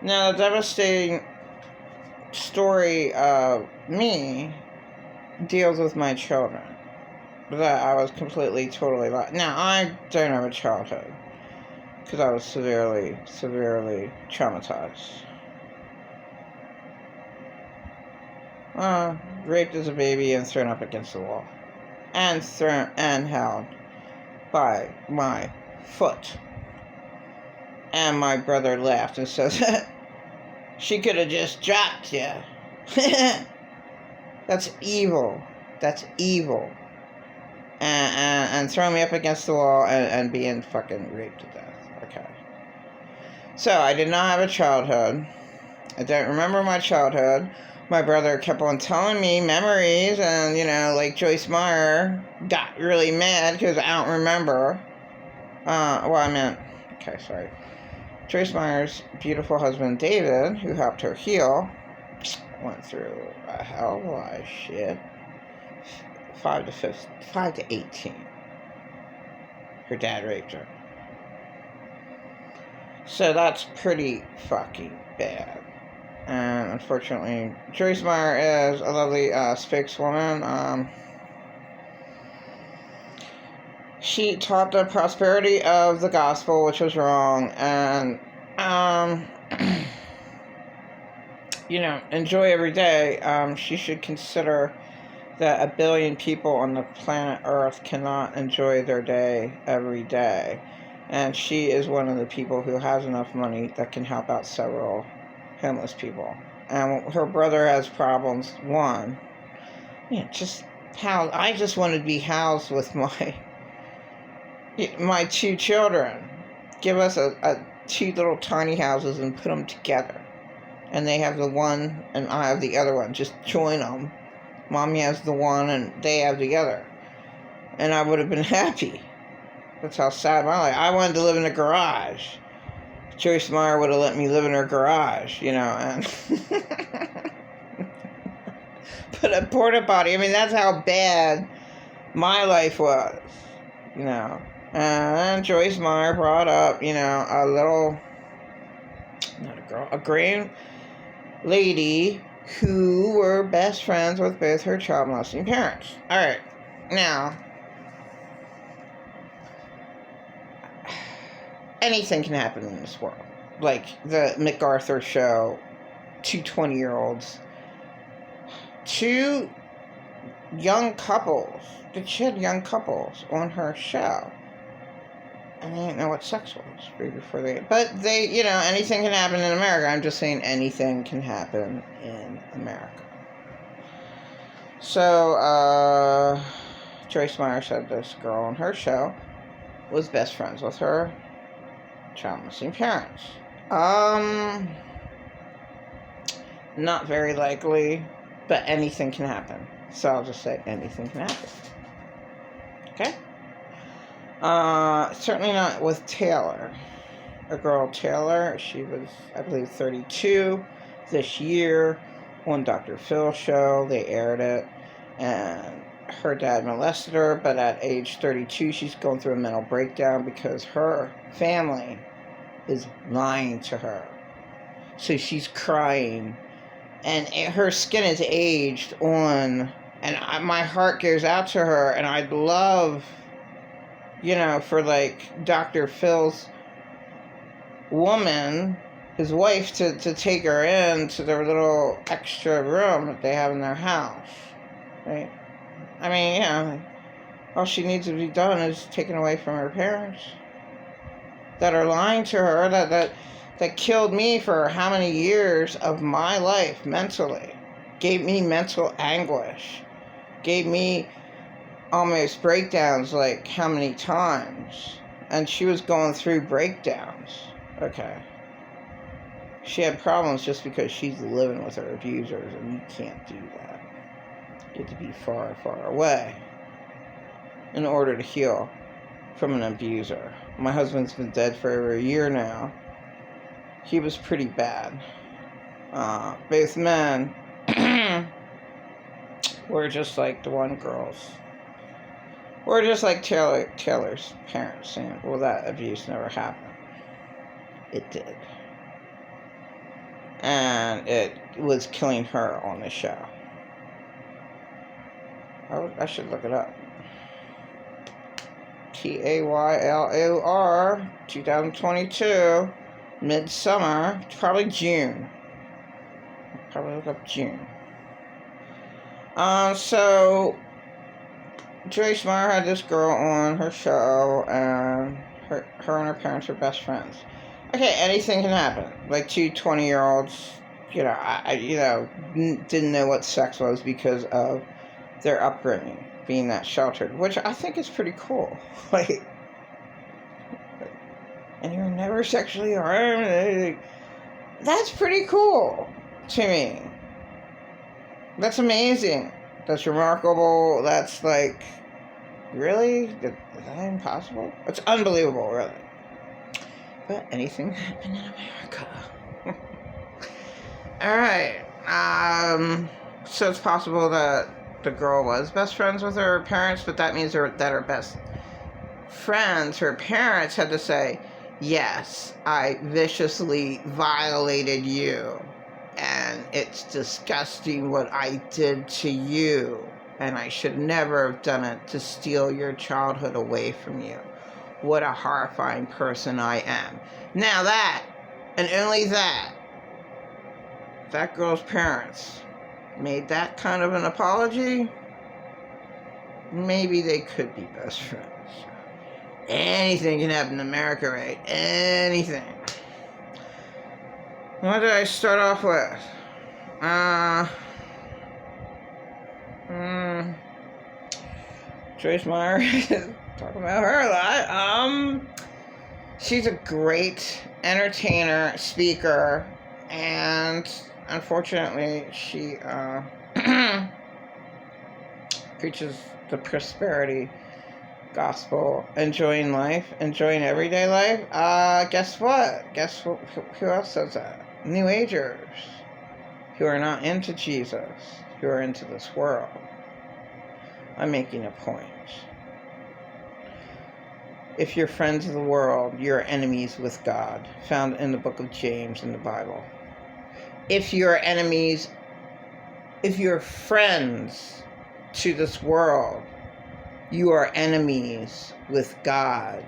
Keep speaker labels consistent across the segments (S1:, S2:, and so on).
S1: Now, the devastating story of me deals with my children. That I was completely, totally lost. Now, I don't have a childhood because I was severely, severely traumatized. Raped as a baby and thrown up against the wall. And held by my foot. And my brother laughed and says, she could have just dropped you. That's evil. That's evil. And throw me up against the wall and being fucking raped to death. Okay. So, I did not have a childhood. I don't remember my childhood. My brother kept on telling me memories, and, like Joyce Meyer got really mad because I don't remember. Okay, sorry. Joyce Meyer's beautiful husband, David, who helped her heal, went through a hell of a lot of shit. 5 to 18. Her dad raped her. So that's pretty fucking bad. And unfortunately, Joyce Meyer is a lovely spokeswoman. She taught the prosperity of the gospel, which was wrong, and enjoy every day. She should consider that 1 billion people on the planet Earth cannot enjoy their day every day. And she is one of the people who has enough money that can help out several homeless people. And her brother has problems. One, I just wanted to be housed with my 2 children. Give us a 2 little tiny houses and put them together. And they have the one and I have the other one. Just join them. Mommy has the one and they have the other. And I would have been happy. That's how sad my life. I wanted to live in a garage. Joyce Meyer would have let me live in her garage, and put a porta potty. I mean, that's how bad my life was, And then Joyce Meyer brought up, a grand lady who were best friends with both her child molesting parents. All right, now, anything can happen in this world. Like the MacArthur show, 2 20-year-olds, 2 young couples. She had young couples on her show. And they didn't know what sex was before they... But anything can happen in America. I'm just saying anything can happen in America. So, Joyce Meyer said this girl on her show was best friends with her child molesting parents. Not very likely, but anything can happen. So I'll just say anything can happen. Okay? Certainly not with Taylor. A girl, Taylor, she was, I believe, 32 this year on Dr. Phil's show. They aired it, and her dad molested her, but at age 32, she's going through a mental breakdown because her family is lying to her. So she's crying, and her skin is aged on, and my heart goes out to her, and I'd love... for Dr. Phil's woman, his wife, to take her in to their little extra room that they have in their house, right? I mean, all she needs to be done is taken away from her parents that are lying to her, that killed me for how many years of my life mentally, gave me mental anguish, gave me almost breakdowns like how many times, and she was going through breakdowns. Okay, she had problems just because she's living with her abusers, and you can't do that. You have to be far, far away in order to heal from an abuser. My husband's been dead for over a year now. He was pretty bad. Both men were just like the one girls. Or just like Taylor's parents saying, well, that abuse never happened. It did. and it was killing her on the show. I should look it up. Taylor, 2022, Midsummer, probably June. Probably look up June. So Joyce Meyer had this girl on her show, and her and her parents were best friends. Okay, anything can happen. Like two 20-year-olds, didn't know what sex was because of their upbringing, being that sheltered, which I think is pretty cool. Like, and you were never sexually harmed. That's pretty cool to me. That's amazing. That's remarkable. That's like, really? Is that impossible? It's unbelievable, really. But anything can happen in America. Alright. So it's possible that the girl was best friends with her parents, but that means that her best friends, her parents, had to say, yes, I viciously violated you, and it's disgusting what I did to you, and I should never have done it to steal your childhood away from you. What a horrifying person I am. Now that, and only that girl's parents made that kind of an apology, maybe they could be best friends. Anything can happen in America, right? Anything. What did I start off with? Joyce Meyer, talking about her a lot. She's a great entertainer, speaker, and unfortunately, she preaches the prosperity gospel, enjoying life, enjoying everyday life. Guess what? Who else says that? New Agers, who are not into Jesus, who are into this world. I'm making a point. If you're friends of the world, you're enemies with God, found in the book of James in the Bible. If you're friends to this world, you are enemies with God,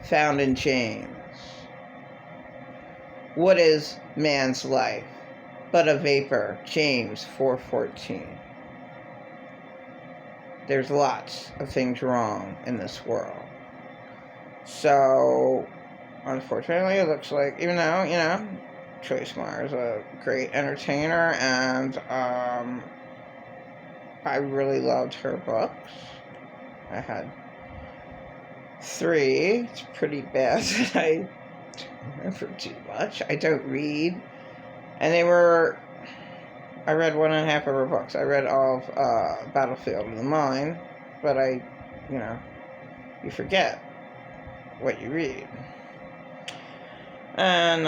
S1: found in James. What is man's life but a vapor? James 4:14. There's lots of things wrong in this world. So, unfortunately, it looks like, even though, Joyce Meyer is a great entertainer, and I really loved her books. I had 3. It's pretty bad that I don't remember too much. I don't read. And I read 1.5 of her books. I read all of Battlefield of the Mind, but you forget what you read. And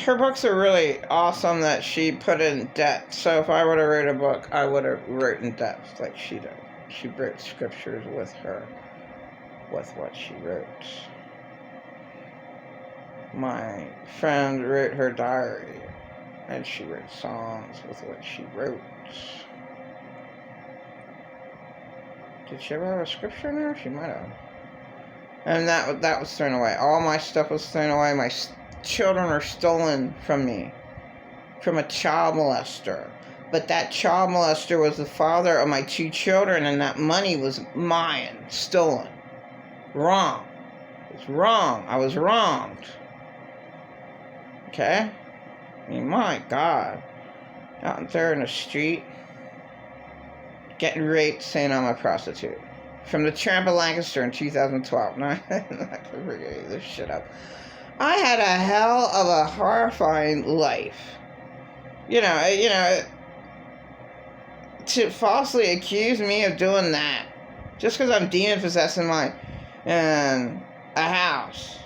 S1: her books are really awesome that she put in depth. So if I would have wrote a book, I would have wrote in depth like she did. She wrote scriptures with what she wrote. My friend wrote her diary, and she wrote songs with what she wrote. Did she ever have a scripture in there? She might have. And that was thrown away. All my stuff was thrown away. My children are stolen from me, from a child molester. But that child molester was the father of my 2 children, and that money was mine, stolen. Wrong. It's wrong. I was wronged. Okay? I mean, my God. Out there in the street, getting raped, saying I'm a prostitute. From the Tramp of Lancaster in 2012. No, I'm not going to forget this shit up. I had a hell of a horrifying life. To falsely accuse me of doing that, just because I'm demon-possessed in a house,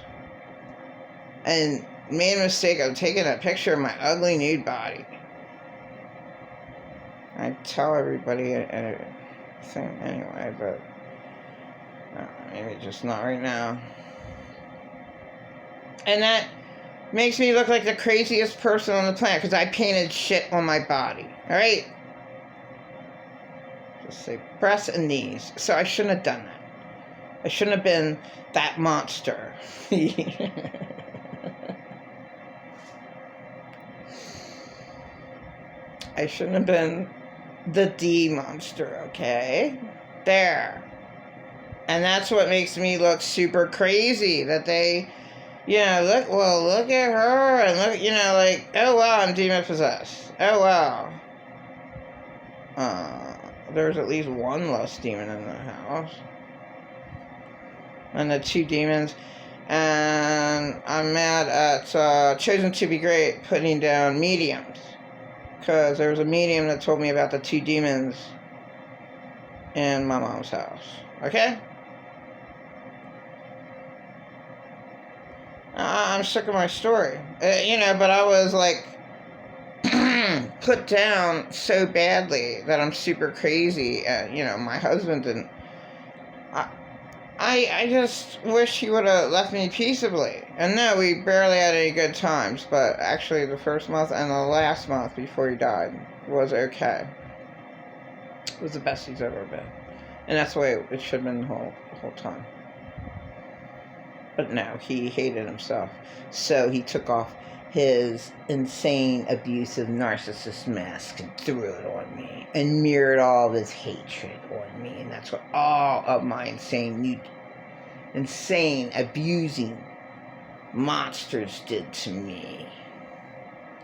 S1: and made a mistake of taking a picture of my ugly nude body. I tell everybody anything anyway, but maybe just not right now. And that makes me look like the craziest person on the planet because I painted shit on my body. All right? Just say breasts and knees. So I shouldn't have done that. I shouldn't have been that monster. I shouldn't have been the D monster, okay? There. And that's what makes me look super crazy, that they, look at her, and look, like, oh wow, I'm demon possessed. Oh wow. There's at least one less demon in the house. And the 2 demons. And I'm mad at Chosen to Be Great putting down mediums. Because there was a medium that told me about the 2 demons in my mom's house. Okay? I'm sick of my story. But I was like put down so badly that I'm super crazy. My husband didn't. I just wish he would have left me peaceably. And no, we barely had any good times, but actually the first month and the last month before he died was okay. It was the best he's ever been. And that's the way it should have been the whole time. But no, he hated himself. So he took off his insane, abusive, narcissist mask and threw it on me and mirrored all of his hatred on me. And that's what all of my insane, abusing monsters did to me.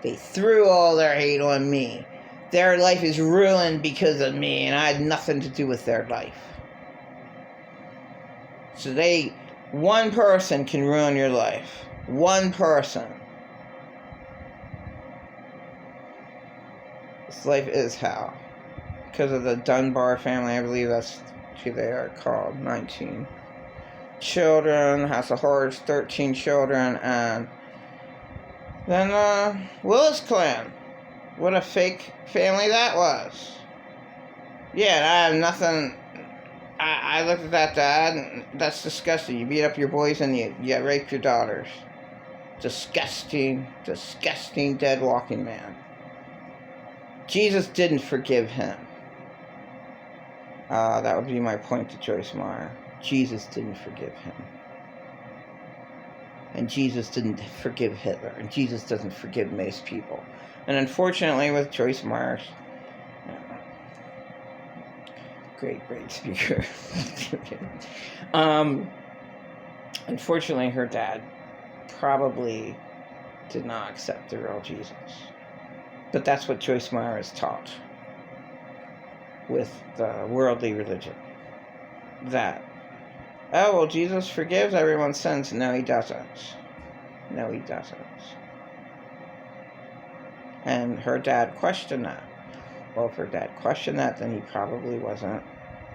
S1: They threw all their hate on me. Their life is ruined because of me, and I had nothing to do with their life. So one person can ruin your life. One person. This life is hell. Because of the Dunbar family, I believe that's who they are called. 19 children, House of Horrors, 13 children, and then Willis Clan. What a fake family that was. Yeah, I have nothing. I looked at that, Dad, and that's disgusting. You beat up your boys and you rape your daughters. Disgusting, disgusting, dead walking man. Jesus didn't forgive him. That would be my point to Joyce Meyer. Jesus didn't forgive him. And Jesus didn't forgive Hitler. And Jesus doesn't forgive most people. And unfortunately, with Joyce Meyer, great speaker. Unfortunately, her dad probably did not accept the real Jesus. But that's what Joyce Meyer is taught with the worldly religion. That, oh, well, Jesus forgives everyone's sins. No, he doesn't. No, he doesn't. And her dad questioned that. Well, if her dad questioned that, then he probably wasn't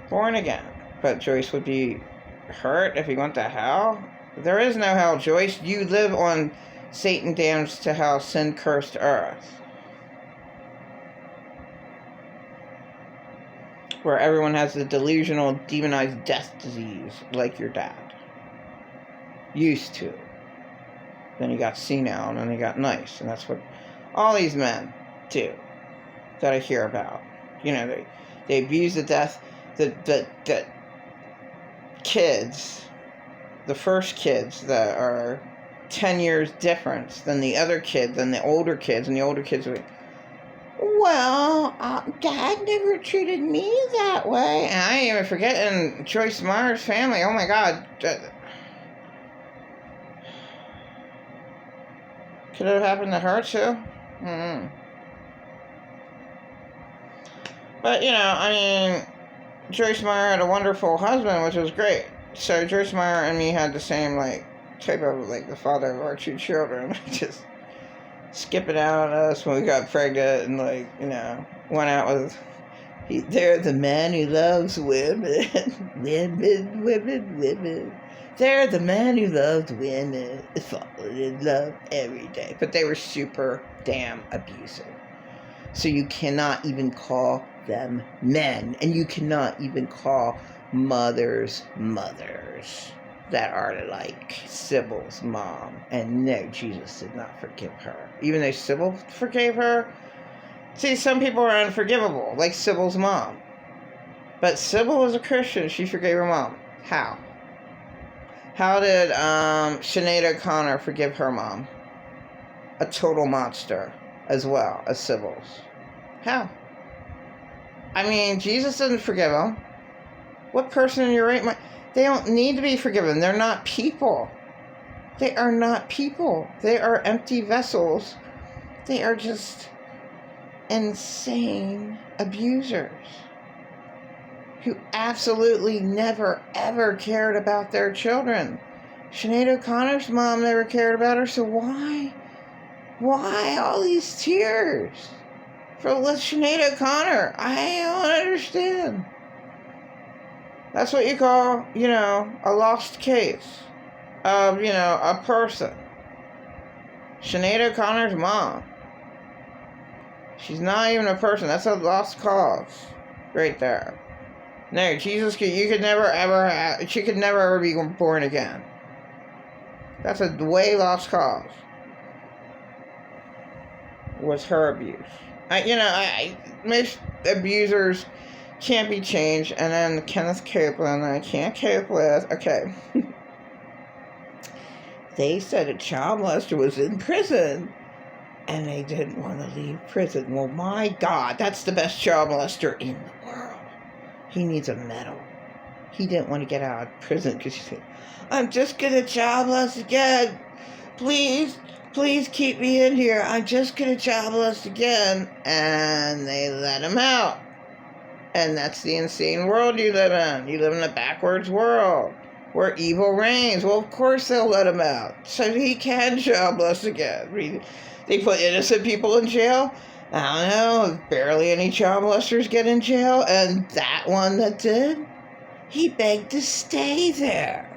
S1: born again. But Joyce would be hurt if he went to hell. There is no hell, Joyce. You live on Satan damns to hell, sin-cursed earth, where everyone has the delusional, demonized death disease like your dad used to. Then he got senile, and then he got nice, and that's what all these men do that I hear about. They abuse the death, the kids, the first kids that are 10 years difference than the other kids, than the older kids, and the older kids are, well, Dad never treated me that way. And I ain't even forgetting Joyce Meyer's family. Oh my God. Could it have happened to her too? Mm-hmm. But, Joyce Meyer had a wonderful husband, which was great. So Joyce Meyer and me had the same, type of, the father of our 2 children. Just skipping out on us when we got pregnant and, went out with... They're the man who loves women. Women. They're the man who loved women. Falling in love every day. But they were super damn abusive. So you cannot even call them men. And you cannot even call mothers mothers. that are like Sybil's mom. And no, Jesus did not forgive her. Even though Sybil forgave her. See, some people are unforgivable, like Sybil's mom. But Sybil was a Christian. She forgave her mom. How? How did Sinead O'Connor forgive her mom? A total monster as well as Sybil's. How? I mean, Jesus didn't forgive them. What person in your right mind? They don't need to be forgiven. They're not people. They are not people. They are empty vessels. They are just insane abusers who absolutely never, ever cared about their children. Sinead O'Connor's mom never cared about her, so why? Why all these tears for Sinead O'Connor? I don't understand. That's what you call, a lost case of, a person. Sinead O'Connor's mom. She's not even a person. That's a lost cause right there. No, Jesus, she could never ever be born again. That's a way lost cause. Was her abuse. Most abusers can't be changed, and then Kenneth Copeland, I can't cope with. Okay. They said a child molester was in prison, and they didn't want to leave prison. Well, my God, that's the best child molester in the world. He needs a medal. He didn't want to get out of prison because he said, I'm just going to child molest again. Please keep me in here. I'm just going to child molest again. And they let him out. And that's the insane world you live in. You live in a backwards world where evil reigns. Well, of course they'll let him out. So he can child molest again. They put innocent people in jail. I don't know, barely any child molesters get in jail, and that one that did, he begged to stay there.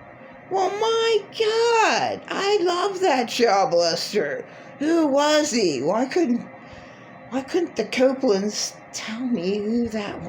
S1: Well, my God, I love that child molester. Who was he? Why couldn't the Copelands tell me who that was?